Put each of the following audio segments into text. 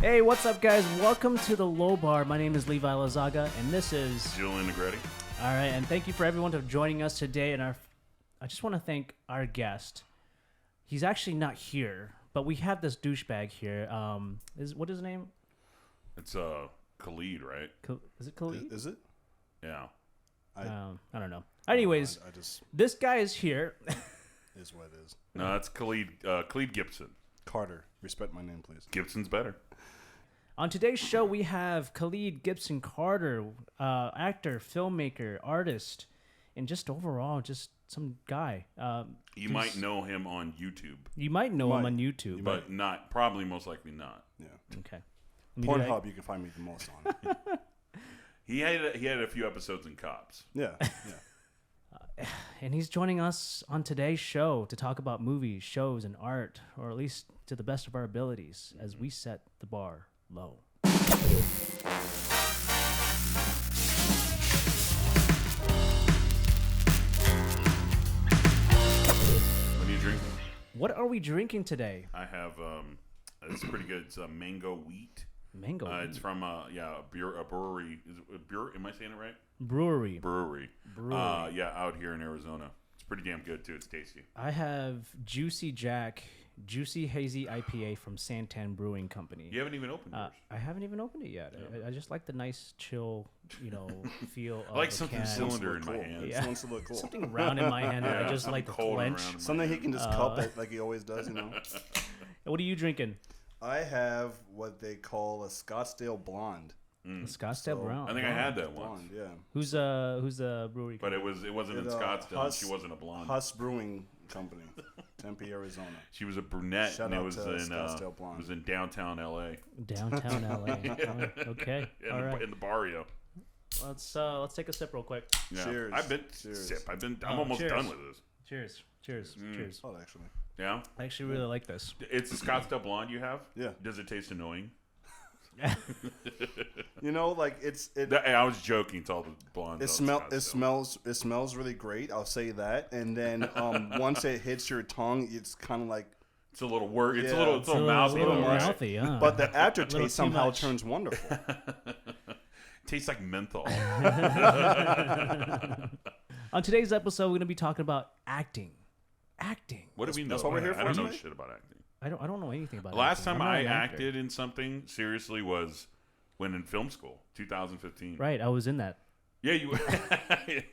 Hey, what's up, guys? Welcome to the Low Bar. My name is Levi Lazaga, and this is Julian Negretti. All right, and thank you for everyone for joining us today. And I just want to thank our guest. He's actually not here, but we have this douchebag here. What is his name? It's Khalid, right? Is it Khalid? Is it? Yeah. I don't know. Anyways, I just this guy is here. is what it is. No, that's Khalid Gibson. Carter, respect my name, please. Gibson's better. On today's show, we have Khalid Gibson Carter, actor, filmmaker, artist, and just overall, just some guy. You might know him on YouTube, You might know him on YouTube. but probably most likely not. Yeah. Okay. Pornhub, you can find me the most on. He had a few episodes in Cops. Yeah. And he's joining us on today's show to talk about movies, shows, and art, or at least to the best of our abilities, as we set the bar low. What are you drinking? What are we drinking today? I have it's pretty good. It's mango wheat. Mango. It's from a brewery. Is it a brewer? Am I saying it right? Brewery. Out here in Arizona. It's pretty damn good too. It's tasty. I have Juicy Jack, Juicy Hazy IPA from Santan Brewing Company. You haven't even opened yours. I haven't even opened it yet. Yeah. I just like the nice, chill, feel of I like the something can. cylinder in my hand. Yeah. Just wants to look cool. Something round in my hand that I just like to cold and clench. round in my Something he hand. can just cup it like he always does, you know. What are you drinking? I have what they call a Scottsdale Blonde. Scottsdale Brown. I think I had that once. Blonde, yeah. Who's the brewery? But it wasn't in Scottsdale. And she wasn't a blonde. Huss Brewing Company, Tempe, Arizona. She was a brunette, Shout and it out was to in Scottsdale Blonde. it was in downtown L.A. Downtown LA. Okay. All right. in the barrio. Let's take a sip real quick. Yeah. Cheers. Cheers. I'm almost cheers. done with this. Cheers. Cheers. Cheers. Oh, actually. Yeah. I actually really like this. It's a Scottsdale blonde you have. Yeah. Does it taste annoying? You know, like I was joking. It's all the blondes. It smells really great. I'll say that. And then once it hits your tongue, it's kind of like. It's a little work. It's a Yeah. little mouthy. A little right? mouthy, huh? But the Little aftertaste too somehow much. turns wonderful. Tastes like menthol. On today's episode, we're going to be talking about acting. Acting. What do we know? That's what we're here I don't for know today? shit about acting. I don't know anything about Last acting. time I'm not I an actor. acted in something seriously was when in film school, 2015. Right, I was in that. Yeah,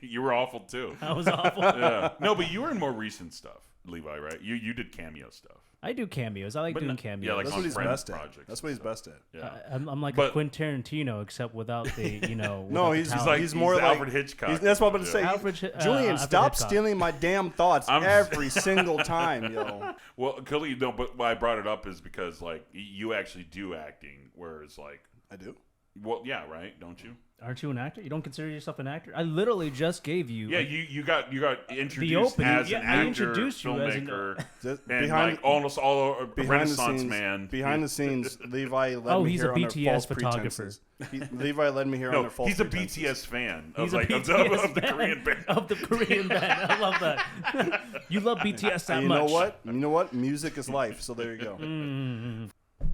you were awful too. I was awful. Yeah. No, but you were in more recent stuff, Levi, right? You did cameo stuff. I do cameos. I like But doing not- cameos. yeah, like That's on what he's Friends best at. projects That's what he's best at. Yeah. I'm like But- a Quentin Tarantino, except without the, No, without the he's talent. like he's more like Alfred Hitchcock. That's what I'm about to say. Alfred Julian, Alfred stop Hitchcock. stealing my damn thoughts I'm- every single time, yo. Well, Khalid, no, but why I brought it up is because like you actually do acting, whereas like, I do. well, yeah, right? Don't you? Aren't you an actor? You don't consider yourself an actor? I literally just gave you. Yeah, you got introduced opening, as an I actor, introduced you as an- filmmaker, Just and behind like almost all a behind the Renaissance scenes, man. behind the scenes, Levi led Oh, me he's here a under BTS false photographer. pretenses. Levi led me here under No, false he's a pretenses. BTS fan He's of, a like, BTS of the fan Korean band. of the Korean band. I love that. You love BTS that And you much. know what? You know what? Music is life. So there you go.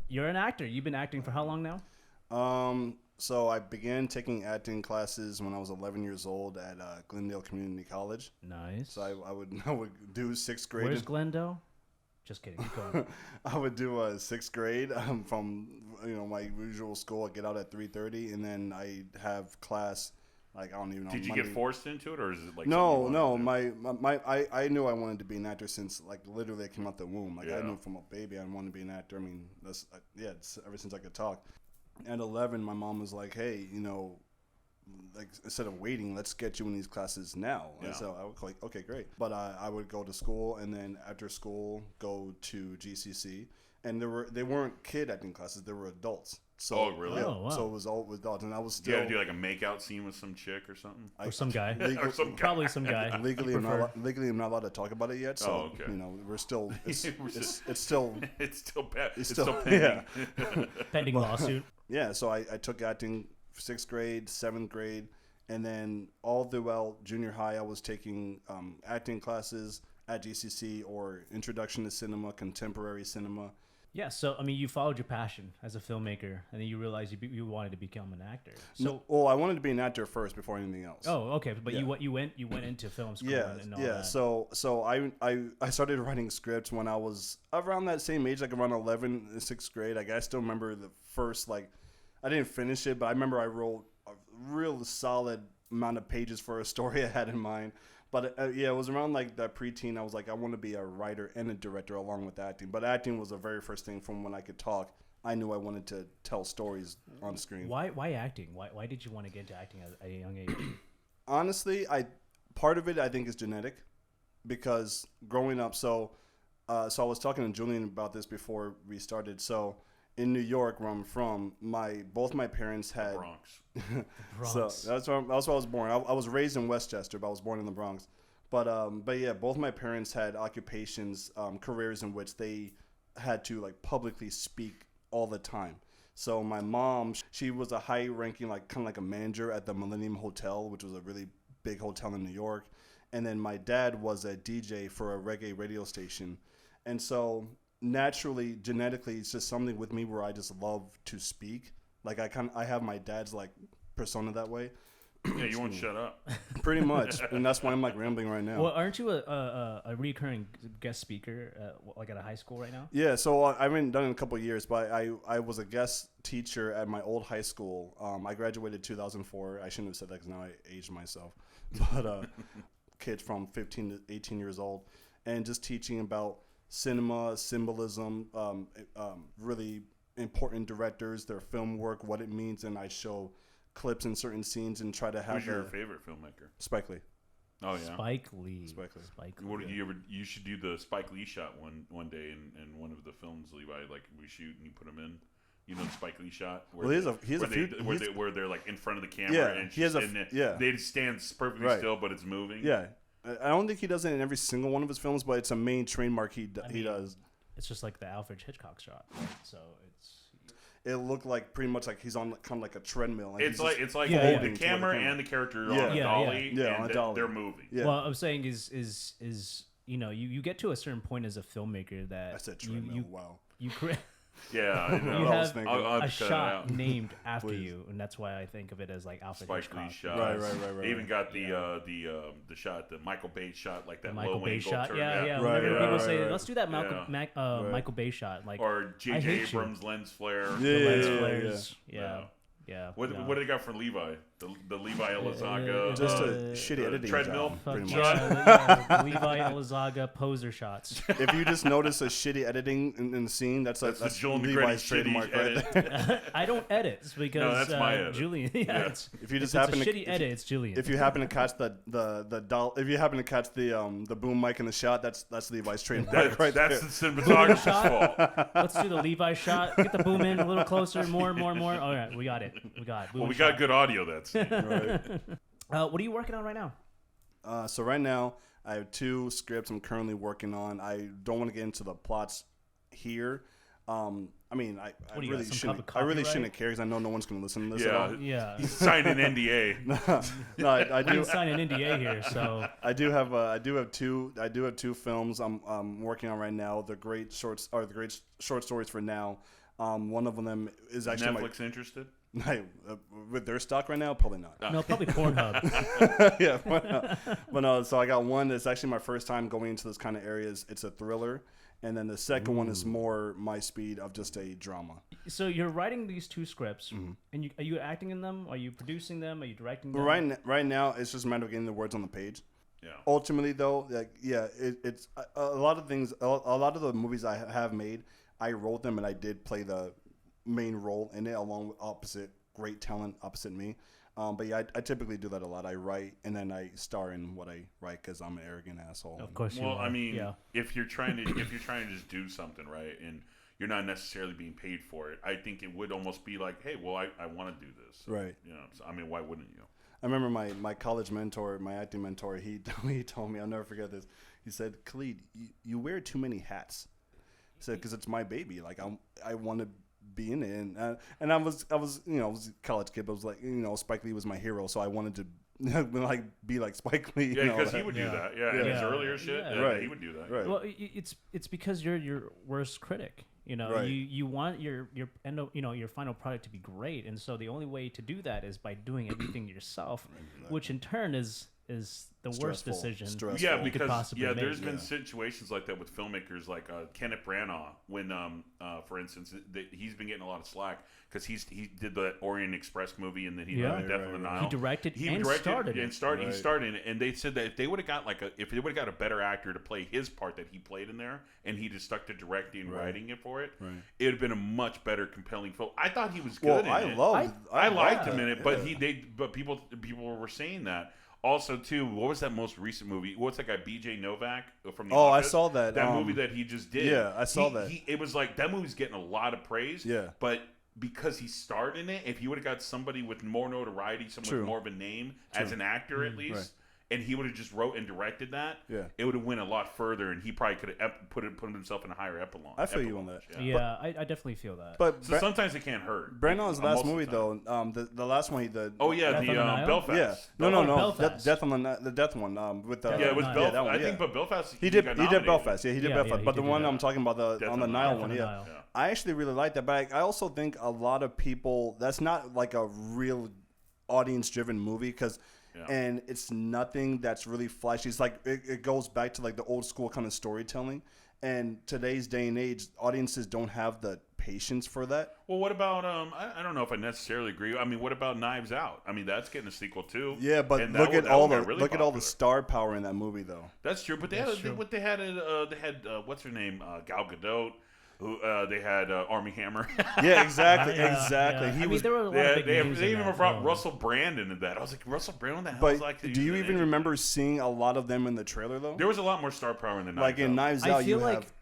You're an actor. You've been acting for how long now? So I began taking acting classes when I was 11 years old at Glendale Community College. Nice. So I would do sixth grade. Where's Glendale? Just kidding. Keep going. I would do sixth grade from my usual school. I get out at 3:30, and then I have class. Like I don't even know. Did you Monday. get forced into it, or is it like No, something you no. wanted to do? I knew I wanted to be an actor since like literally I came out the womb. Like I Yeah. knew from a baby I wanted to be an actor. I mean, it's ever since I could talk. At 11, my mom was like, "Hey, like instead of waiting, let's get you in these classes now." Yeah. And so I was like, "Okay, great." But I would go to school, and then after school, go to GCC. And they weren't kid acting classes; they were adults. So, Oh, really? Yeah, Oh, wow. So it was all with adults, and I was Do still you have to do like a makeout scene with some chick or something? Or some guy. Or some guy. Probably some guy. Legally, I I'm prefer. not allowed to talk about it yet. So Oh, okay. we're still it's still It's still bad. It's still yeah. pending. Pending lawsuit. Yeah. So I took acting 6th grade, 7th grade, and then all throughout junior high I was taking acting classes at GCC or Introduction to Cinema, Contemporary Cinema. Yeah, so I mean, you followed your passion as a filmmaker, and then you realized you wanted to become an actor. So, No, well, I wanted to be an actor first before anything else. oh, okay, but Yeah. you went into film school Yeah, and all yeah. that. So I started writing scripts when I was around that same age, like around 11, in sixth grade. Like I still remember the first, like, I didn't finish it, but I remember I wrote a real solid amount of pages for a story I had in mind. But yeah, it was around like that preteen. I was like, I want to be a writer and a director along with acting. But acting was the very first thing from when I could talk. I knew I wanted to tell stories on screen. Why acting? Why did you want to get into acting at a young age? Honestly, part of it I think is genetic, because growing up, so I was talking to Julian about this before we started. So in New York, where I'm from, both my parents had Bronx. Bronx. So that's where I was born. I was raised in Westchester, but I was born in the Bronx. But yeah, both my parents had occupations, careers in which they had to like publicly speak all the time. So my mom, she was a high-ranking, like kind of like a manager at the Millennium Hotel, which was a really big hotel in New York. And then my dad was a DJ for a reggae radio station. And so naturally, genetically, it's just something with me where I just love to speak. Like I have my dad's like persona that way. Yeah, you won't shut up. Pretty much, and that's why I'm like rambling right now. Well, aren't you a recurring guest speaker like at a high school right now? Yeah, so I haven't done it in a couple of years, but I was a guest teacher at my old high school. I graduated 2004. I shouldn't have said that because now I aged myself. But kids from 15 to 18 years old, and just teaching about cinema, symbolism, really important directors, their film work, what it means, and I show clips in certain scenes and try to have. Who's your favorite filmmaker? Spike Lee. Oh yeah, Spike Lee. Spike Lee. What you should do the Spike Lee shot one day in one of the films, Levi. Like we shoot and you put him in. You know the Spike Lee shot where where they're like in front of the camera, Yeah, and they just stand perfectly still, but it's moving. Yeah, I don't think he does it in every single one of his films, but it's a main trademark he does. It's just like the Alfred Hitchcock shot, right? So it looked like pretty much like he's on kind of like a treadmill. And it's like holding the camera and the character on a dolly. On a dolly. They're moving. Yeah. Well, I'm saying is you know you get to a certain point as a filmmaker that I said treadmill. Wow. You create. Yeah, I know. You have I'll a shot named after you, and that's why I think of it as like Alfred Spike Hitchcock. Lee shot. Right. They even got the shot, the Michael Bay shot, like that Michael low Bay angle shot. turn. Yeah. Right, Whenever people say, right. "Let's do that Michael Bay shot," like or J.J. Abrams lens flare. the lens Yeah. flares. Yeah. What do they got for Levi? The Levi Elizaga. Just a shitty editing treadmill. job, pretty much. Yeah, Levi Elizaga poser shots. If you just notice a shitty editing in the scene, that's the Julian Levi's Negretti trademark shitty right there. I don't edit because No, that's my edit. Julian. Yeah. If you just it's happen a to shitty edit, it's Julian. If you happen to catch if you happen to catch the boom mic in the shot, that's Levi's trademark right there. That's the cinematographer's fault. Let's do the Levi shot. Get the boom in a little closer, more. All right, we got it. We got. Well, we got good audio. That's Right. What are you working on right now? So right now, I have 2 scripts I'm currently working on. I don't want to get into the plots here. I mean, I really shouldn't care because I know no one's going to listen to this at all. Yeah. Sign an NDA. No, I We do didn't sign an NDA here, so I do have 2 films I'm working on right now. They're great short stories for now. One of them is actually Netflix interested? with their stock right now, probably not. no, probably Pornhub. Yeah, but no. So I got one that's actually my first time going into this kind of areas. It's a thriller, and then the second one is more my speed of just a drama. So you're writing these 2 scripts, and are you acting in them? Are you producing them? Are you directing them? Right now, it's just a matter of getting the words on the page. Yeah. Ultimately, though, it's a lot of things. A lot of the movies I have made, I wrote them and I did play the main role in it along with great talent opposite me. But yeah, I typically do that a lot. I write and then I star in what I write because I'm an arrogant asshole. Of course. Well, you are. I mean, yeah. if you're trying to just do something, right, and you're not necessarily being paid for it, I think it would almost be like, hey, well, I want to do this, Right? You know, so, I mean, why wouldn't you? I remember my college mentor, my acting mentor. He told me, I'll never forget this. He said, "Khalid, you wear too many hats." He said, "Because it's my baby. Like I want to be in it." And I was I was a college kid, but I was like, Spike Lee was my hero, so I wanted to like be like Spike Lee. Yeah, because he would do that. Yeah, in his earlier shit, Right. he would do that. Right. Well, it's because you're your worst critic. You know, Right. you want your your final product to be great, and so the only way to do that is by doing everything yourself, which in turn is the worst decision. Yeah, you could because possibly make. there's been situations like that with filmmakers, like Kenneth Branagh, when for instance, he's been getting a lot of slack because he did the Orient Express movie, and then he did Death on the Nile. He directed He started in it, and they said that if they would have got a better actor to play his part that he played in there, and he just stuck to directing and writing it for it, it would have been a much better, compelling film. I thought he was good in it. I liked him in it, but people were saying that. Also, too, what was that most recent movie? What's that guy, B.J. Novak from The Office? I saw that. That movie that he just did. Yeah, I saw that. It was like, that movie's getting a lot of praise. Yeah. But because he starred in it, if you would have got somebody with more notoriety, someone with more of a name, as an actor at least, and he would have just wrote and directed that, it would have went a lot further, and he probably could have put himself in a higher epsilon. I feel you on that. Yeah, I definitely feel that. But so sometimes it can't hurt. Brandon's last movie though, the last one he did. Oh yeah, Belfast. Yeah, no, Death on the Death one. With it was Belfast. That one, I think, but Belfast. He did Belfast. Yeah, he did Belfast. But the one I'm talking about on the Nile one, I actually really like that. But I also think a lot of people, that's not like a real audience-driven movie because. And it's nothing that's really flashy. It's like it goes back to like the old school kind of storytelling. And today's day and age, audiences don't have the patience for that. Well, what about I don't know if I necessarily agree. I mean, what about Knives Out? I mean, that's getting a sequel too. Yeah, but look at all the star power in that movie though. That's true. But they had what's her name, Gal Gadot. They had Armie Hammer. Yeah, exactly. Yeah. There were a lot of big names. They even brought Russell Brand into that. I was like, Russell Brand, what the hell? But is like? Do you even remember seeing a lot of them in the trailer though? There was a lot more star power in the Knives Out. Like in Knives Out, you have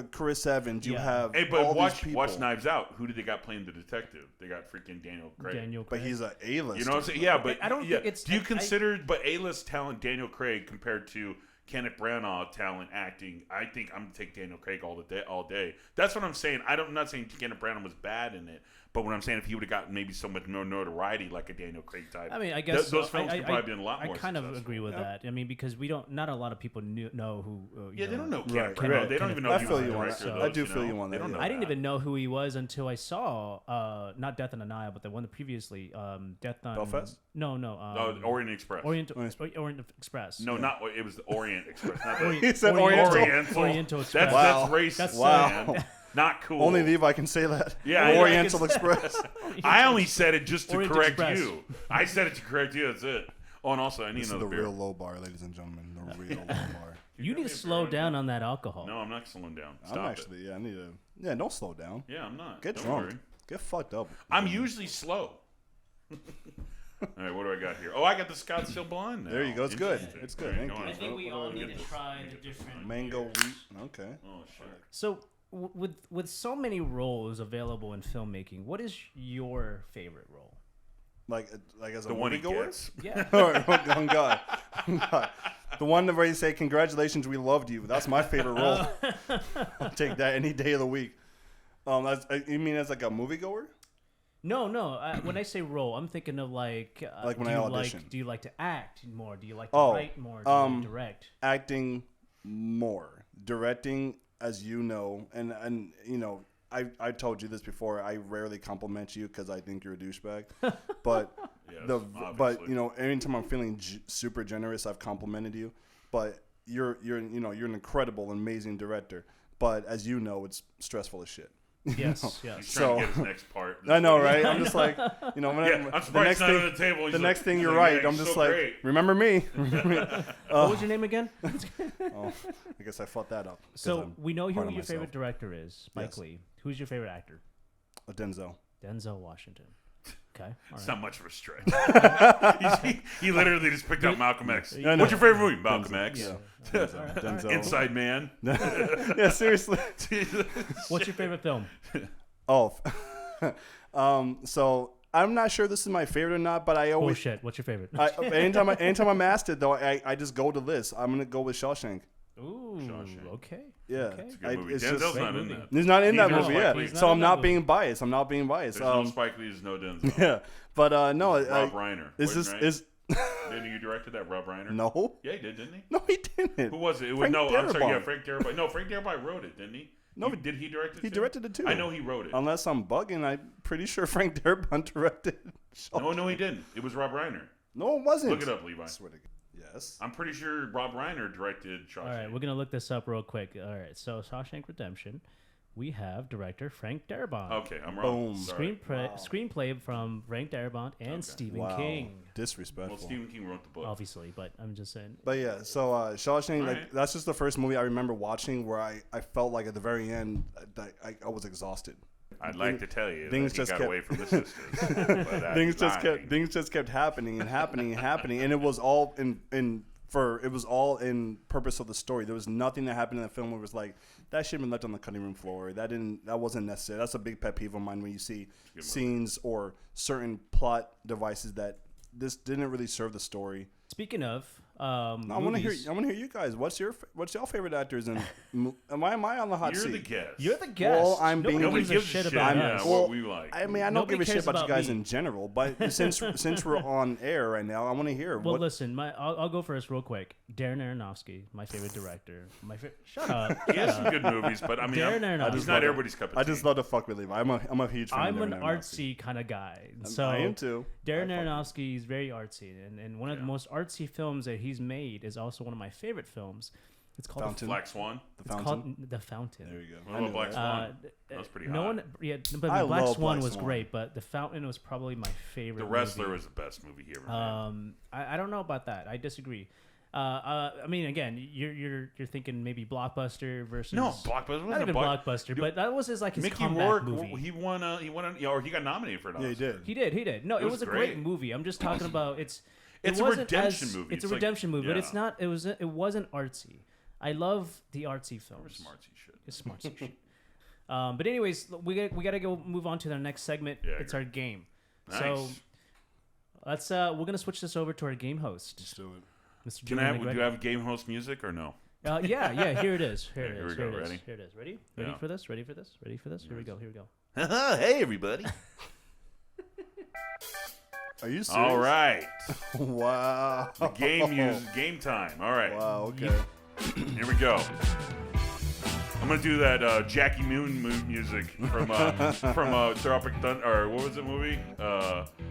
Chris Evans. You have all watch these people. Knives Out. Who did they got playing the detective? They got freaking Daniel Craig. But he's an A-list. You know what I'm saying? Yeah, but I don't think it's. Do you consider A-list talent Daniel Craig compared to Kenneth Branagh talent acting? I think I'm gonna take Daniel Craig all day. That's what I'm saying. I'm not saying Kenneth Branagh was bad in it, but what I'm saying, if he would have gotten maybe someone with more notoriety like a Daniel Craig type, I mean, I guess those films could probably been a lot more. I kind of agree with that. I mean, because not a lot of people know who. They don't know Kenneth Branagh. Right. They don't even know. I feel you on that. I do feel you on that. I didn't even know who he was until I saw not Death on the Nile, but the one previously, Death on Belfast. No. Orient Express. Orient Express. No, not it was the Orient Express. He said Oriental Express. That's racist. Wow. Man. Not cool. Only Levi can say that. Yeah, Oriental Express. I only said it just to Orient correct Express. you. I said it to correct you. That's it. Oh, and also I need another beer. This is the real low bar, ladies and gentlemen. The real low bar. You need to slow down on that alcohol. No, I'm not slowing down. Stop I'm actually, it. I need to. Yeah, don't slow down. Yeah, I'm not. Get Don't drunk. worry. Get fucked up. I'm usually slow. All right, what do I got here? Oh, I got the Scottsdale Blonde now. There you go. It's good. It's good. Thank you. I think we all need to try the different mango wheat. Okay. Oh, shit. So, with so many roles available in filmmaking, what is your favorite role? Like as a The one he moviegoer? gets. Yeah. Oh God. The one where you say, "Congratulations, we loved you." That's my favorite role. I'll take that any day of the week. You mean as like a moviegoer? No. When I say role, I'm thinking of like when I audition. Do you like to act more? Do you like to write more? Do you like to direct? Acting more, directing, as you know, and you know, I told you this before. I rarely compliment you because I think you're a douchebag, but but you know, anytime I'm feeling super generous, I've complimented you. But you're an incredible, amazing director. But as you know, it's stressful as shit. Yes. He's trying to get his next part. I know, right? I'm just like, you know, I'm surprised it's not on the table. The next thing you're right. I'm just like, great. Remember me. What was your name again? Oh, I guess I fucked that up. So we know who your favorite director is, Spike Lee. Who's your favorite actor? Denzel. Denzel Washington. Okay. It's not much of a stretch. he literally just picked out Malcolm X. Yeah, What's your favorite movie? Malcolm X. Yeah. Denzel. Inside Man. Yeah, seriously. What's your favorite film? Oh, so I'm not sure this is my favorite or not, but I always. Bullshit. What's your favorite? anytime I'm asked it though, I just go to this. I'm gonna go with Shawshank. Ooh, Shawshank. okay. Yeah, Okay. It's a good movie. it's Denzel's just, not in that. he's not in that Neither movie. is Spike Yeah, Lee. so I'm not being biased. There's no Spike Lee, there's no Denzel. Yeah, but no. Rob Reiner. Is this is? Didn't you directed that, Rob Reiner? No. Yeah, he did, didn't he? No, he didn't. Who was it? Frank I'm sorry. Yeah, Darabont. Frank Darabont. No, Frank Darabont wrote it, didn't he? No, did he direct it? He directed it too. I know he wrote it. Unless I'm bugging, I'm pretty sure Frank Darabont directed. No, he didn't. It was Rob Reiner. No, it wasn't. Look it up, Levi. I swear to God. Yes. I'm pretty sure Rob Reiner directed Shawshank. All right, we're gonna look this up real quick. All right, so Shawshank Redemption, we have director Frank Darabont. Okay, I'm wrong. Boom. Sorry. Screenplay from Frank Darabont and Stephen King. Disrespectful. Well, Stephen King wrote the book. Obviously, but I'm just saying. But yeah, so Shawshank, Right. that's just the first movie I remember watching where I felt like at the very end that I was exhausted. I'd like to tell you things that he just got kept- away from the sisters. But that's things just kept happening and happening and happening, and it was all it was all in purpose of the story. There was nothing that happened in the film where it was like that should have been left on the cutting room floor. That wasn't necessary. That's a big pet peeve of mine when you see scenes or certain plot devices that this didn't really serve the story. Speaking of, I want to hear you guys. What's y'all favorite actors? And am I on the hot You're seat? the guest. You're the guest. Well, I'm being- Nobody Nobody gives a shit about yeah, us. what we like. I mean, I don't Nobody give a shit cares about you about guys me. in general, but since we're on air right now, I want to hear. Well, listen, I'll go first real quick. Darren Aronofsky, my favorite director. Shut up. He has some good movies, but I mean, Darren Aronofsky. he's not everybody's cup of tea. I just love to fuck with Levi. I'm a huge fan. I'm of an Darren Aronofsky. artsy kind of guy. So I am too. Darren Aronofsky is very artsy, and one of the most artsy films that he's made is also one of my favorite films. It's called Fountain. Black Swan. The It's Fountain. called The Fountain. There you go. What I about knew Black that. Swan? That was pretty No hot. one, yeah, but I Black love Swan Black was Swan. great, but The Fountain was probably my favorite. The Wrestler movie. was the best movie he ever made. I don't know about that. I disagree. I mean, again, you're thinking maybe Blockbuster versus No, Blockbuster not wasn't even a Blockbuster, but that was his Mickey comeback Rourke. movie. He won. Or he got nominated for an Yeah, Oscar. he did. He did. No, it was was a great. great movie. I'm just talking about It's it a wasn't redemption as- movie. It's a It's like- redemption movie, but yeah. it's not. It wasn't artsy. I love the artsy films. Some artsy shit. It's smartsy shit. But anyways, we got to go move on to the next segment. Yeah, I it's agree. our game. Nice. So let's we're gonna switch this over to our game host, Let's do it. Mr. Do Julian you Negretti. have game host music or no? Yeah. Here it is. Here it Here is. we go. Here it is. Ready? Here it is. Ready? Ready Yeah. for this? Ready for this? Ready for this? Here we go. Here we go. Hey, everybody. Are you serious? All right. Wow. Game time. All right. Wow. Okay. Here we go. I'm gonna do that Jackie Moon music from Tropic Thunder, or what was the movie?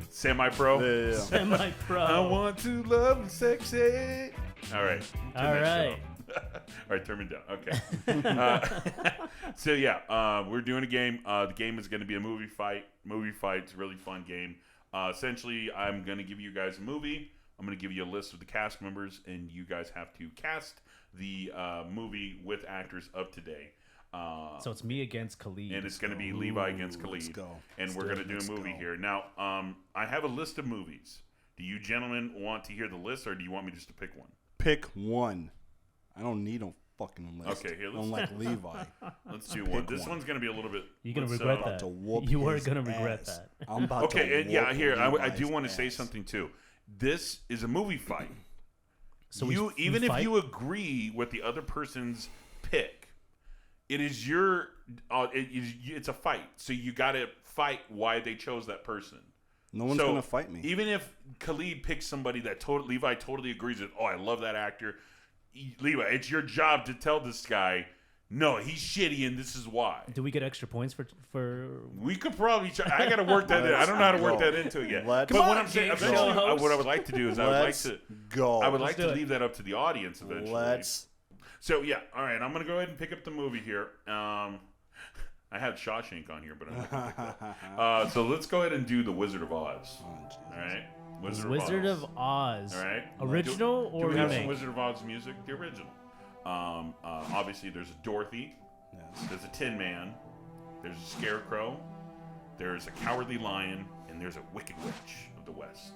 Semi Pro. Yeah. Semi-pro. I want to love you sexy. All right. All right. All right, turn me down. Okay. So yeah, we're doing a game. The game is going to be a movie fight. It's a really fun game. Essentially, I'm going to give you guys a movie. I'm going to give you a list of the cast members, and you guys have to cast the movie with actors of today. So it's me against Khalid. And it's going to be Levi against Khalid. let's go. And Let's we're do going it. to do Let's a movie go. here. Now, I have a list of movies. Do you gentlemen want to hear the list, or do you want me just to pick one? Pick one. I don't need no fucking list. Okay, here, let's- Unlike Levi. Let's do one. This one. one's going to be a little bit. You're gonna let's, regret About that. to whoop You are his gonna regret ass. that. I'm about Okay, to and yeah, whoop here I do Levi's want to say ass. something too. This is a movie fight. So you we even if fight? you agree with the other person's pick, it is your. It's a fight. So you got to fight why they chose that person. No one's So, gonna fight me. Even if Khalid picks somebody that Levi totally agrees with, oh, I love that actor. Levi, it's your job to tell this guy, no, he's shitty and this is why. Do we get extra points for? We could probably try. I got to work that in. I don't know how to work Go. that into it yet. Let's But what on, I'm saying, game show eventually, host. what I would like to do is I would like to go. like do to it. leave that up to the audience eventually. Let's. So yeah, all right. I'm gonna go ahead and pick up the movie here. I had Shawshank on here, but I'm not gonna pick that. So let's go ahead and do The Wizard of Oz. Oh, Jesus. All right, Wizard of Oz. All right, Original do or we have some remake? Wizard of Oz music? The original. Obviously, there's a Dorothy. Yes. There's a Tin Man. There's a Scarecrow. There's a Cowardly Lion, and there's a Wicked Witch of the West.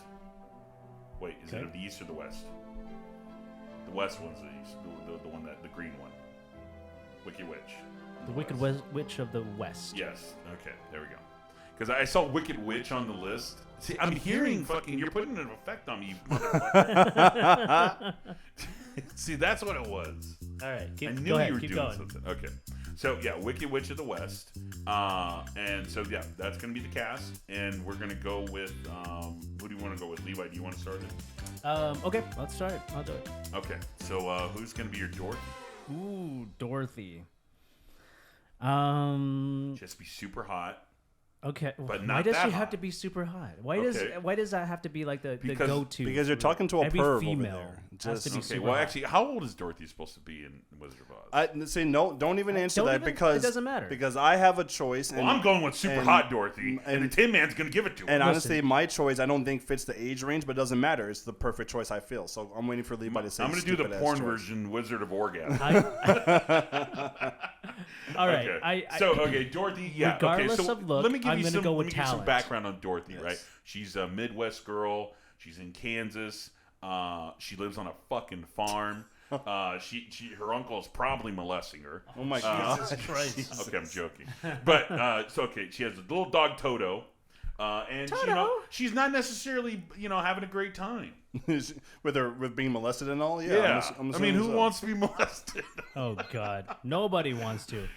Wait, is it Okay. of the East or the West? The West one's the East. The one the green one. Wicked Witch. The Wicked Witch of the West. Yes. Okay. There we go. Because I saw Wicked Witch on the list. See, I'm hearing fucking. You're putting an effect on me, you motherfucker. See, that's what it was. All right. I knew Go ahead. you were Keep doing going. something. Okay. So yeah, Wicked Witch of the West. And so yeah, that's gonna be the cast, and we're gonna go with who do you want to go with? Levi, do you want to start it? Okay. Let's start. I'll do it. Okay. So who's gonna be your Dorothy? Ooh, Dorothy. She has to be super hot. Okay, but why not does that she have hot. to be super hot? Why does that have to be like the Because- go-to? Because you're talking to a Every perv female over there. has to be Okay, super well, hot. actually, how old is Dorothy supposed to be in Wizard of Oz? I say no. Don't even answer Don't that even- because it doesn't matter. Because I have a choice. Well, I'm going with super hot Dorothy, and the and- Tin Man's going to give it to her. And Listen. honestly, my choice I don't think fits the age range, but it doesn't matter. It's the perfect choice I feel. So I'm waiting for Levi to say. I'm going to do the stupid-ass porn choice. version, Wizard of Orgasm. All right, Okay. Okay, Dorothy. Yeah. regardless okay, so of look, let me give I'm you gonna some. go Let with me give you some talent. background on Dorothy. Right. She's a Midwest girl. She's in Kansas. She lives on a fucking farm. Her uncle is probably molesting her. Oh my god! Jesus Christ. Okay, I'm joking. But so okay, she has a little dog Toto. And Toto? she's not necessarily having a great time. with being molested and all. Yeah. Yeah, I'm I mean, who assuming so. wants to be molested? Oh God, nobody wants to.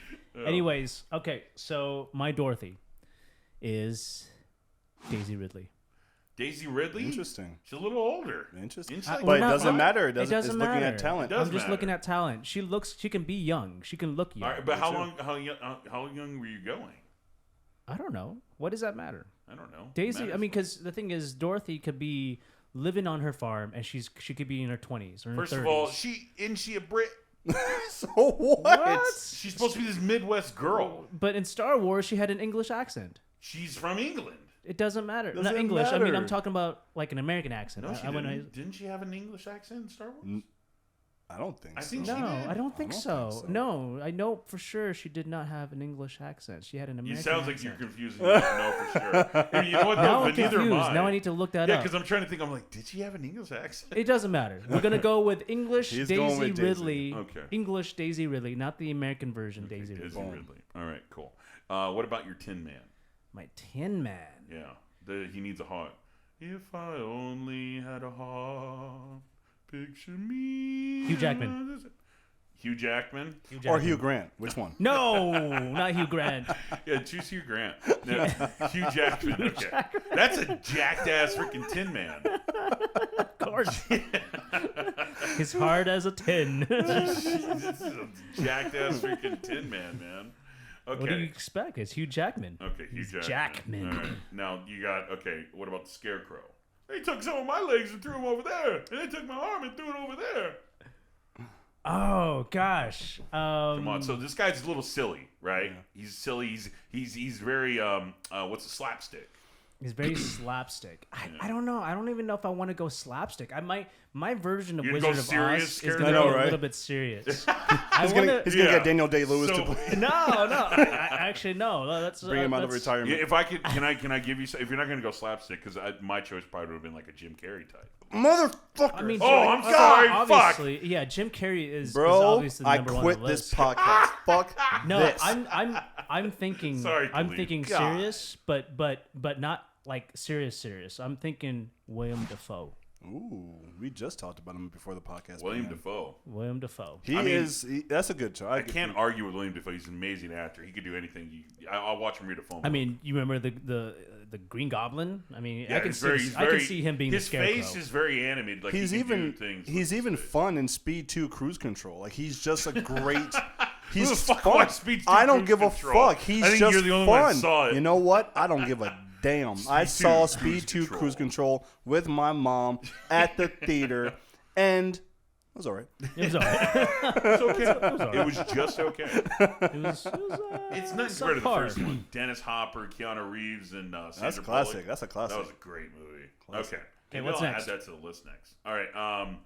Anyways, okay, so my Dorothy is Daisy Ridley. Daisy Ridley. Interesting. She's a little older. Interesting. Inch like But it that. doesn't matter. It doesn't. doesn't It's looking matter. at talent. It does I'm just matter. looking at talent. She can be young. She can look young. All right, but Me how too. long? How young were you going? I don't know. What does that matter? I don't know. Daisy. Matters. I mean, because the thing is, Dorothy could be living on her farm, and she could be in her 20s or in First her 30s. of all, isn't she a Brit? So what? She's supposed to be this Midwest girl. But in Star Wars, she had an English accent. She's from England. It doesn't matter. Not Doesn't English. I mean, I'm matter. talking about like an American accent. No, she when didn't. Didn't she have an English accent in Star Wars? I don't think I so. think she No, did. I don't think don't so. think so. No, I know for sure she did not have an English accent. She had an You American sounds like accent. you're confusing me. No, for sure. I mean, you know what? Now Though, I'm but neither am confused. I. Now I need to look that Yeah, up. because I'm trying to think. I'm like, did she have an English accent? It doesn't matter. We're gonna go with English He's going Daisy with Daisy. Ridley. Okay. English Daisy Ridley, not the American version Daisy Ridley. Daisy Ridley. All right, cool. What about your Tin Man? My Tin Man. Yeah, he needs a heart. If I only had a heart, picture me. Hugh Jackman. Hugh Jackman? Or Hugh Grant. Which one? No, not Hugh Grant. Yeah, choose Hugh Grant. No, Hugh Jackman. Okay. That's a jacked ass freaking Tin Man. Of course. He's hard as a tin. This is a jacked ass freaking Tin Man, man. Okay. What do you expect? It's Hugh Jackman. Okay, Hugh He's Jackman. Jackman. All right. Now you got what about the Scarecrow? They took some of my legs and threw them over there, and they took my arm and threw it over there. Oh gosh. Come on, so this guy's a little silly, right? He's silly. He's very what's a slapstick? He's very slapstick. I don't know. I don't even know if I want to go slapstick. My version of You'd Wizard go of serious, Oz is scared going to I know, be a right? little bit serious. He's gonna Yeah. get Daniel Day-Lewis So- to play. No. Actually, no. That's Bring him out of that's- retirement. Yeah, if I could, can I give you? If you're not going to go slapstick, because my choice probably would have been like a Jim Carrey type. Motherfucker. I mean, Oh, I'm sorry, Obviously, yeah. Jim Carrey is Bro, obviously the I number one on quit the this list. podcast. Fuck No, this. I'm thinking. Sorry, I'm Khalid. thinking God. serious, but not like serious. I'm thinking William Dafoe. Ooh, we just talked about him before the podcast. William began. Dafoe. William Dafoe. He I mean, is. That's a good choice. I can't argue with William Dafoe. He's an amazing actor. He could do anything. I'll watch him read a phone. I mean, you remember the Green Goblin? I mean, yeah, I can see him being his the Scarecrow. face is very animated. Like He's he can even do things. he's even fun in Speed 2 Cruise Control. Like he's just a great. He's Who the fuck fun. watched Speed 2 I don't Cruise give a Control? fuck. He's I think just you're the only fun. one that saw it. You know what? I don't give a damn. I Speed saw 2 Speed Cruise 2 Control. Cruise Control with my mom at the theater, and it was all right. It was alright. It's okay. alright. It was just okay. It was It's not subpar. compared to the first one. Dennis Hopper, Keanu Reeves, and Sandra That's Bullock. classic. That's a classic. That was a great movie. Classic. Okay. Okay, Maybe what's I'll next? add that to the list next. All right.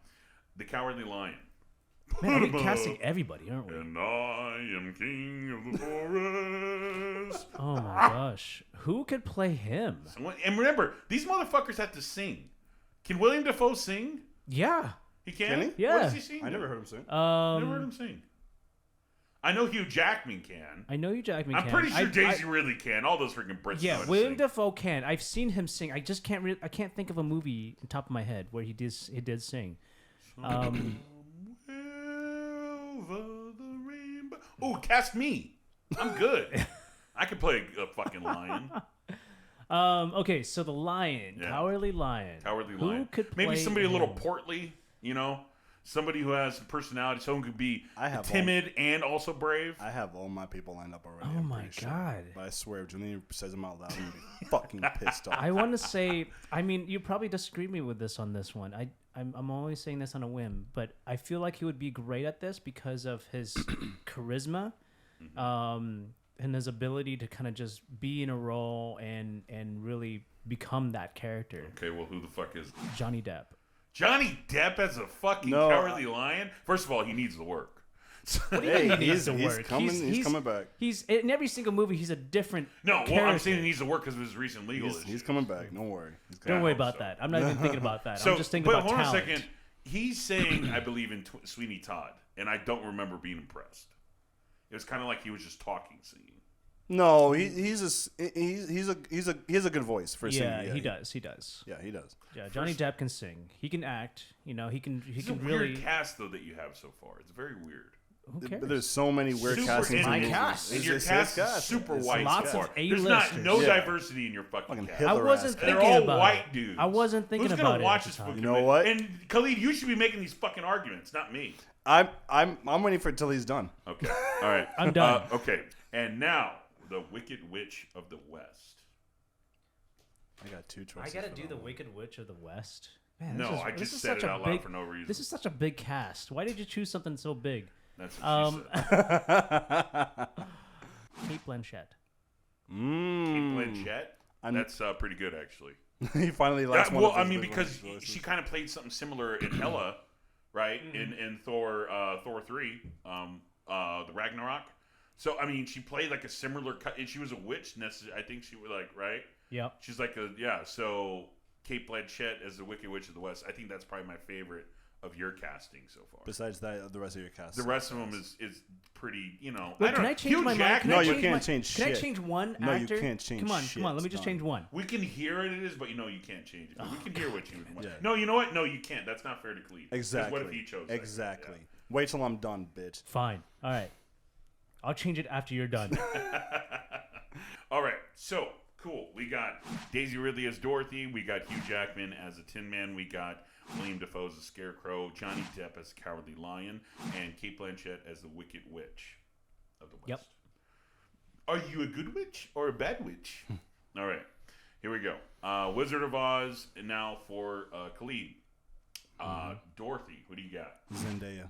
The Cowardly Lion. Man, we're casting everybody, aren't we? And I am king of the forest. Oh my gosh, who could play him? And remember, these motherfuckers have to sing. Can William Dafoe sing? Yeah. He can? Can he? Yeah. What does he sing? I never heard him sing. Never heard him sing. I know Hugh Jackman can. I know you, Jackman. I'm can. pretty sure I- Daisy Ridley can. All those freaking Brits. know Yeah, how to William sing. Dafoe can. I've seen him sing. I just can't. I can't think of a movie on top of my head where he did sing. Over the rainbow. Ooh, cast me. I'm good. I could play a fucking lion. Okay, so the lion, Yeah. Cowardly Lion. Cowardly Who lion. could Maybe play somebody a little him? portly, you know? somebody who has some personality. Someone could be timid and also brave. I have all my people lined up already. Oh my god! Sure. But I swear, if Janine says them out loud, I'm gonna be fucking pissed off. I want to say, I mean, you probably disagree with this on this one. I'm only saying this on a whim, but I feel like he would be great at this because of his charisma, and his ability to kind of just be in a role and really become that character. Okay, well, who the fuck is Johnny Depp? Johnny Depp as a fucking cowardly lion? First of all, he needs the work. What do you mean he needs to he's work? He's coming back. He's in every single movie. He's a different. No, character. well, I'm saying he needs to work because of his recent legal issues. He's coming back. Don't worry. Don't worry about that. I'm not even thinking about that. I'm just thinking about talent. Hold on a second. He's saying, I believe in Sweeney Todd, and I don't remember being impressed. It was kind of like he was just talking, singing. No, he has a good voice for singing. Yeah, he does. Yeah, he does. Yeah, Johnny Depp can sing. He can act. You know, he can really weird cast though that you have so far. It's very weird. Who cares? There's so many weird castings. My movies. cast. And your cast is super white. Lots so of far. There's not no diversity in your fucking cast. I wasn't thinking They're all about white it. dudes. I wasn't thinking Who's about gonna it. watch this fucking You know what? And Khalid, you should be making these fucking arguments, not me. I'm waiting for it till he's done. Okay. All right. I'm done. Okay. And now, the Wicked Witch of the West. I got two choices. I gotta do the Wicked Witch of the West. Man, No, I just said it out loud for no reason. This is such a big cast. Why did you choose something so big? That's what she said. Kate Blanchett. Kate Blanchett? That's pretty good, actually. He finally last one. Well, I mean, because she kind of played something similar in Hela, right? In Thor 3, the Ragnarok. So, I mean, she played like a similar cut. And she was a witch. I think she was like, right? Yep. She's like so Kate Blanchett as the Wicked Witch of the West. I think that's probably my favorite of your casting so far. Besides that, the rest of your cast. The rest of them is pretty, Wait, can I change my mind? No, you can't change shit. Can I change one actor? No, you can't change shit. Come on. Let me just change one. We can hear it is, but you can't change it. We can hear what you want. Yeah. No, you know what? No, you can't. That's not fair to Khalid. Exactly. What if he chose that? Exactly. Yeah. Wait till I'm done, bitch. Fine. All right. I'll change it after you're done. All right. So, cool. We got Daisy Ridley as Dorothy. We got Hugh Jackman as a Tin Man. We got William Dafoe as a Scarecrow. Johnny Depp as the Cowardly Lion. And Kate Blanchett as the Wicked Witch of the West. Yep. Are you a good witch or a bad witch? All right. Here we go. Wizard of Oz. And now for Khalid. Dorothy. Who do you got? Zendaya.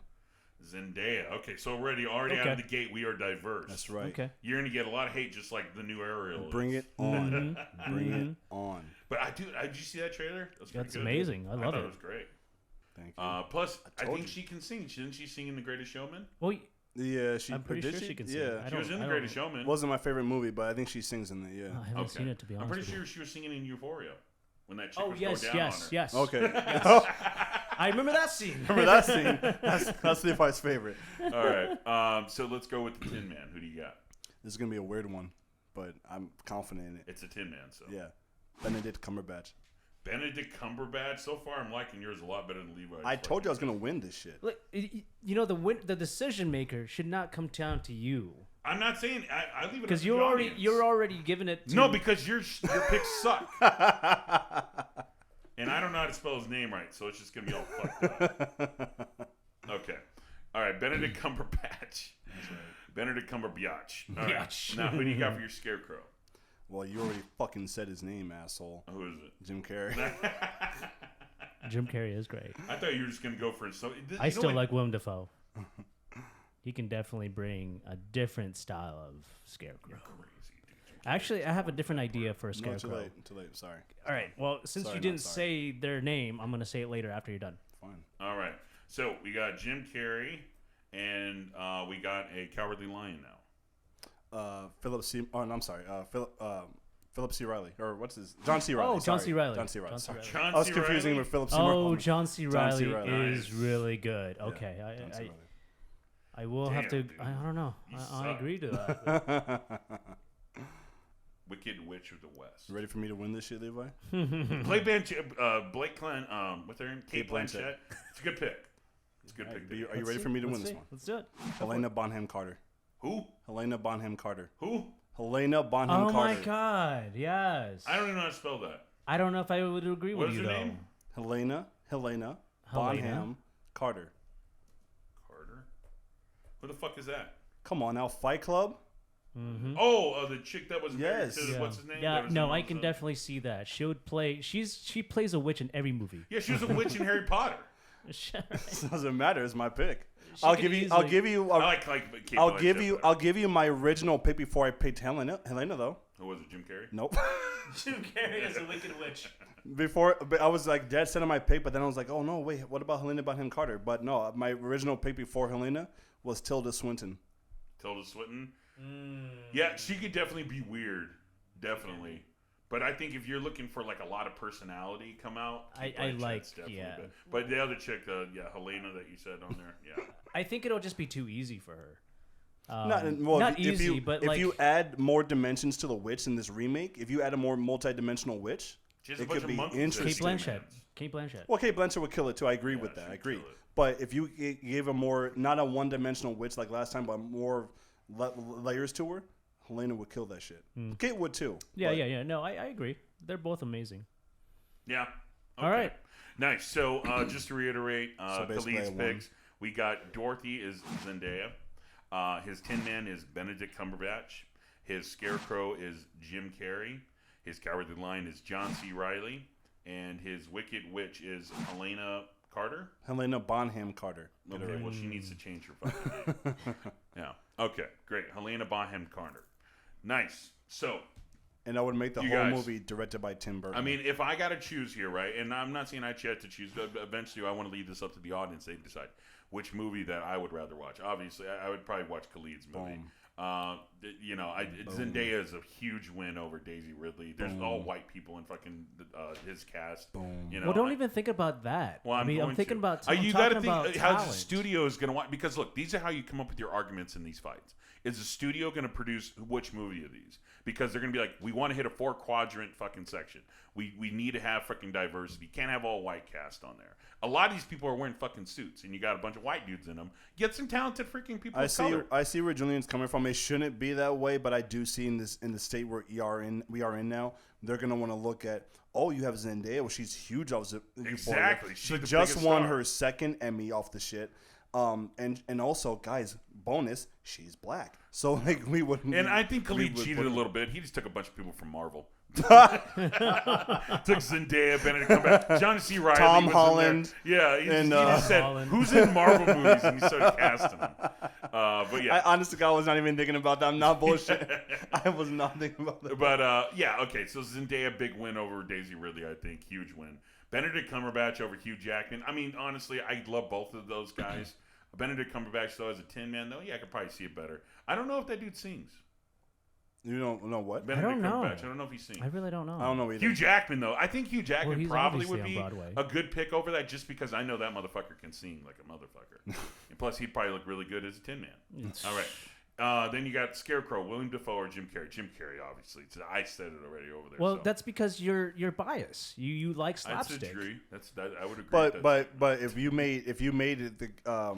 Okay, so already out of the gate, we are diverse. That's right. Okay. You're going to get a lot of hate just like the new Ariel. Bring it on. Bring it on. But did you see that trailer? That's amazing. I love it. It was great. Thank you. Plus, I think she can sing. Didn't she sing in The Greatest Showman? Well, yeah, I'm pretty sure she can sing. Yeah. She was in The Greatest Showman. Wasn't my favorite movie, but I think she sings in it, yeah. I haven't seen it, to be honest. I'm pretty sure she was singing in Euphoria when that chick was yes, going down on her. yes. Okay. Yes. I remember that scene. Remember that scene? That's Levi's favorite. All right. So let's go with the Tin Man. Who do you got? This is going to be a weird one, but I'm confident in it. It's a Tin Man, so. Yeah. Benedict Cumberbatch. Benedict Cumberbatch. So far, I'm liking yours a lot better than Levi's. I told you I was going to win this shit. Look, the decision maker should not come down to you. I'm not saying I leave it because you're already giving it to... No, because your picks suck. And I don't know how to spell his name right, so it's just going to be all fucked up. Okay. All right, Benedict Cumberbatch. That's right. Benedict Cumberbatch. All right. Now, who do you got for your Scarecrow? Well, you already fucking said his name, asshole. Who is it? Jim Carrey. Jim Carrey is great. I thought you were just going to go for some... I still like Willem Dafoe. He can definitely bring a different style of Scarecrow. You're crazy, dude. Actually, I have a different idea for a Scarecrow. No, too late. Sorry. All right. Well, since you didn't say their name, I'm going to say it later after you're done. Fine. All right. So we got Jim Carrey, and we got a Cowardly Lion now. Philip C. Oh, no, I'm sorry. Philip C. Riley, or what's his? John C. Riley. Oh, John C. Riley. John C. Riley. I was confusing with Philip C. Oh, John C. Riley Riley is really good. Okay, yeah. I will have to. Dude. I don't know. I agree to that. Wicked Witch of the West. You ready for me to win this shit, Levi? Blake Klein, what's her name? Kate Blanchett. It's a good pick. It's a good pick. Are you ready for me to win this one? Let's do it. Helena Bonham Carter. Who? Helena Bonham Carter. Who? Helena Bonham Carter. Oh my God! Yes. I don't even know how to spell that. I don't know if I would agree with you though. Helena Bonham Carter. Who the fuck is that? Come on now, Fight Club. Mm-hmm. Oh, the chick that was Yes. married to what's his name? Yeah, no, I can definitely see that. She would play. She plays a witch in every movie. Yeah, she was a witch in Harry Potter. Doesn't matter. It's my pick. She I'll could give you. easily- I'll give you. I like Kate I'll Blanchett, give you. but- I'll give you my original pick before I picked Helena. Helena though. Who was it? Jim Carrey? Nope. Jim Carrey as a wicked witch. But I was like dead set on my pick, but then I was like, oh no, wait, what about Helena Bonham Carter? But no, my original pick before Helena was Tilda Swinton. Tilda Swinton? Yeah, she could definitely be weird. Definitely. But I think if you're looking for like a lot of personality come out, Kate I Blanchett's like, definitely yeah. good. But the other chick, Helena that you said on there, yeah. I think it'll just be too easy for her. Not easy, but if like you add more dimensions to the witch in this remake, if you add a more multi-dimensional witch, She has a it bunch could of be monkeys. interesting. Kate Blanchett. Well, Kate Blanchett would kill it too. I agree with that. I she'd agree. kill it. But if you gave a more, not a one-dimensional witch like last time, but more layers to her, Helena would kill that shit. Kate would too. Yeah. No, I agree. They're both amazing. Yeah. All right. Nice. So just to reiterate, basically Khalid's I won. picks, we got Dorothy is Zendaya. His Tin Man is Benedict Cumberbatch. His Scarecrow is Jim Carrey. His Cowardly Lion is John C. Reilly. And his Wicked Witch is Helena Carter. Helena Bonham Carter. Get it Okay, right. well, she needs to change her fucking name. Yeah. Okay, great. Helena Bonham Carter. Nice. So, And I would make the You whole guys- movie directed by Tim Burton. I mean, if I got to choose here, right, and I'm not saying I had to choose, but eventually I want to leave this up to the audience. They decide which movie that I would rather watch. Obviously, I would probably watch Khalid's movie. Boom. Zendaya is a huge win over Daisy Ridley. There's all white people in fucking his cast. Boom. You know, Well, don't even think about that. Well, I'm going thinking to. about. You got got to to think how the talent. studio is going to want, because look, these are how you come up with your arguments in these fights. Is the studio going to produce which movie of these? Because they're going to be like, we want to hit a 4-quadrant fucking section. We need to have fucking diversity. Can't have all white cast on there. A lot of these people are wearing fucking suits, and you got a bunch of white dudes in them. Get some talented freaking people of color. I see where Julian's coming from. It shouldn't be that way, but I do see in the state where we are in now, they're gonna want to look at. Oh, you have Zendaya. Well, she's huge. Exactly. She She's the just biggest won star. her second Emmy off the shit. And also, guys, bonus, she's black. So like we would. And I think we Khalid would cheated put a her- little bit. He just took a bunch of people from Marvel. Took Zendaya, Benedict Cumberbatch, John C. Reilly, Tom was Holland, in there. Yeah, he and, just said, Holland. "Who's in Marvel movies?" And he started casting them. But yeah, I honestly, I was not even thinking about that. I'm not bullshit. I was not thinking about that. but yeah, okay. So Zendaya, big win over Daisy Ridley. I think huge win. Benedict Cumberbatch over Hugh Jackman. I mean, honestly, I love both of those guys. Benedict Cumberbatch, though, as a Tin Man, though, yeah, I could probably see it better. I don't know if that dude sings. You don't know what? Benedict don't know. Cumberbatch. I don't know if he sings. I really don't know. I don't know either. Hugh Jackman, though. I think Hugh Jackman he's probably obviously would be on Broadway. a good pick over that, just because I know that motherfucker can sing like a motherfucker. And plus, he'd probably look really good as a Tin Man. All right. Then you got Scarecrow, William Dafoe, or Jim Carrey. Jim Carrey, obviously. I said it already over there. Well, so. that's because you're biased. You like I'd slapstick. agree. I would agree. with that. But if you made it the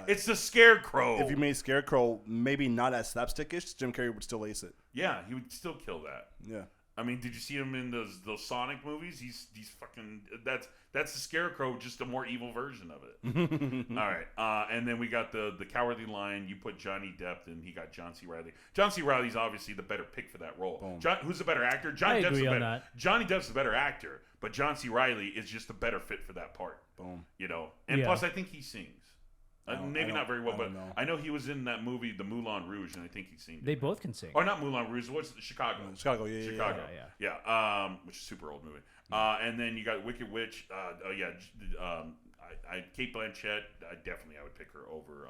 It's the Scarecrow. if you made Scarecrow maybe not as slapstickish, Jim Carrey would still ace it. Yeah, he would still kill that. Yeah. I mean, did you see him in those Sonic movies? He's fucking that's the Scarecrow, just a more evil version of it. All right, and then we got the Cowardly Lion. You put Johnny Depp, and he got John C. Reilly. John C. Reilly's obviously the better pick for that role. Who's the better actor? I agree on that. Johnny Depp's the better actor, but John C. Reilly is just the better fit for that part. Boom. You know, and Yeah. plus I think he sings. Maybe not very well, I but don't know. I know he was in that movie, The Moulin Rouge, and I think he sings. They both can sing. Or not Moulin Rouge. What's Chicago? Chicago, yeah. Chicago. Yeah. Which is a super old movie. And then you got Wicked Witch. Kate Blanchett. I would pick her over.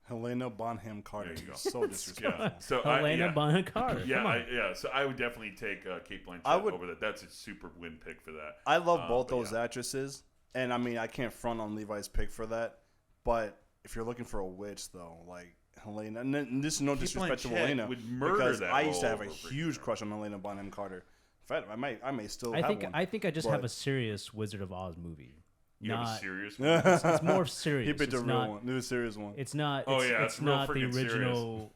Helena Bonham Carter. There you go. So disrespectful. Yeah. So Helena Bonham Carter. Yeah, Come on. So I would definitely take Kate Blanchett over that. That's a super win pick for that. I love both but those actresses, and I mean I can't front on Levi's pick for that. But if you're looking for a witch, though, like Helena, and this is no disrespect to Blanchett Helena, would murder because that I used to role have a over huge freaking crush on Helena Bonham Carter. In fact, I may still I have think one. I think I just but- have a serious Wizard of Oz movie. You have a Not. serious. It's more serious. He picked a It's real not- one, new serious one. It's not. Oh, It's, yeah, it's it's real not the freaking serious. original.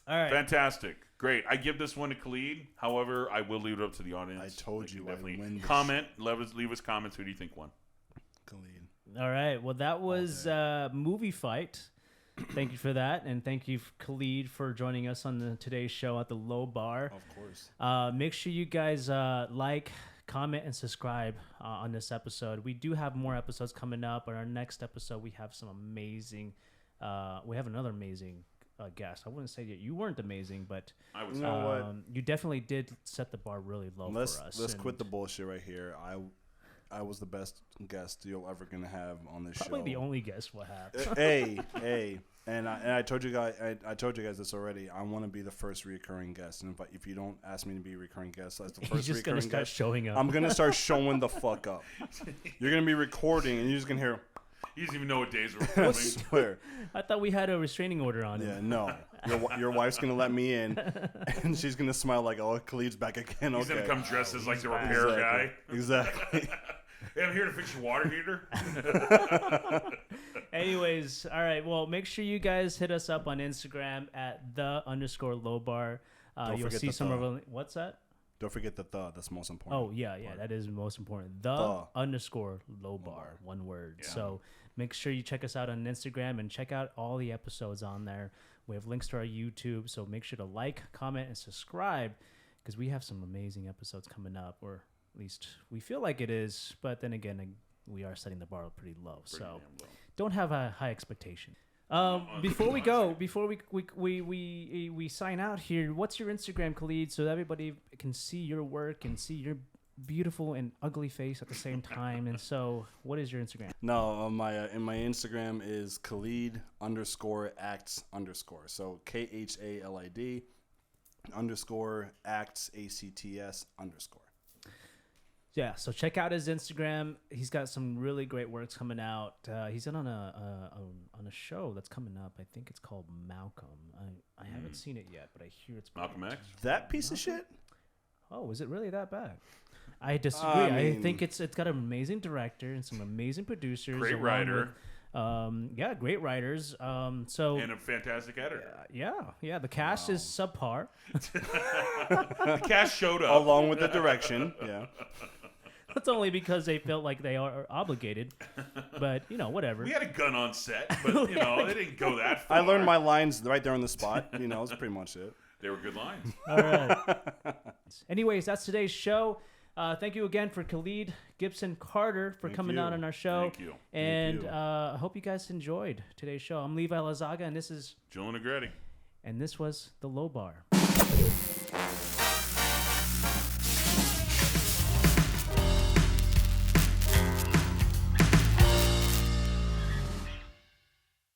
All right. Fantastic. Great. I give this one to Khalid. However, I will leave it up to the audience. I told They can you I definitely win this. comment. Leave us comments. Who do you think won? Khalid. All right. Well, that was movie fight. Thank you for that, and thank you, Khalid, for joining us on today's show at the Low Bar. Of course. Make sure you guys like, comment, and subscribe on this episode. We do have more episodes coming up. On our next episode, we have some amazing. We have another amazing guest. I wouldn't say that you weren't amazing, but I was. You know what? You definitely did set the bar really low for us. Let's quit the bullshit right here. I was the best guest you're ever gonna have on this show. Probably the only guest we'll have. hey, and I told you guys, this already. I want to be the first recurring guest, and if you don't ask me to be a recurring guest as the first He's just recurring gonna start guest, showing up. I'm gonna start showing the fuck up. You're gonna be recording, and you're just gonna hear. He doesn't even know what days we're I filming. swear. I thought we had a restraining order on him. Yeah, no. Your wife's gonna let me in, and she's gonna smile like, "Oh, Khalid's back again." He's Okay. gonna come dressed as like the repair guy. Exactly. Hey, I'm here to fix your water heater. Anyways, all right. Well, make sure you guys hit us up on Instagram at @the_lowbar. You'll forget see the some the. of our. What's that? Don't forget the that's most important. Oh yeah, that is most important. _lowbar, one word. Yeah. So make sure you check us out on Instagram and check out all the episodes on there. We have links to our YouTube, so make sure to like, comment, and subscribe because we have some amazing episodes coming up, or at least we feel like it is. But then again, we are setting the bar pretty low, so damn low. don't have a high expectation. Before we go, before we sign out here, what's your Instagram, Khalid, so that everybody can see your work and see your beautiful and ugly face at the same time? And so, what is your Instagram? No, my Instagram is Khalid _acts_. So KHALID _acts ACTS_. Yeah, so check out his Instagram. He's got some really great works coming out. He's in on a show that's coming up. I think it's called Malcolm. I haven't seen it yet, but I hear it's Malcolm great. X. That piece of shit. Oh, is it really that bad? I disagree. I I mean- think it's got an amazing director and some amazing producers. Great along writer. with, great writers. So And a fantastic editor. yeah. The cast is subpar. The cast showed up. Along with the direction. Yeah. That's only because they felt like they are obligated. But whatever. We had a gun on set, but they didn't go that far. I learned my lines right there on the spot. That's pretty much it. They were good lines. All right. Anyways, that's today's show. Thank you again for Khalid Gibson Carter for coming you. out on our show. Thank you. And you. I hope you guys enjoyed today's show. I'm Levi Lazaga, and this is Jill Negretti. and this was the Low Bar.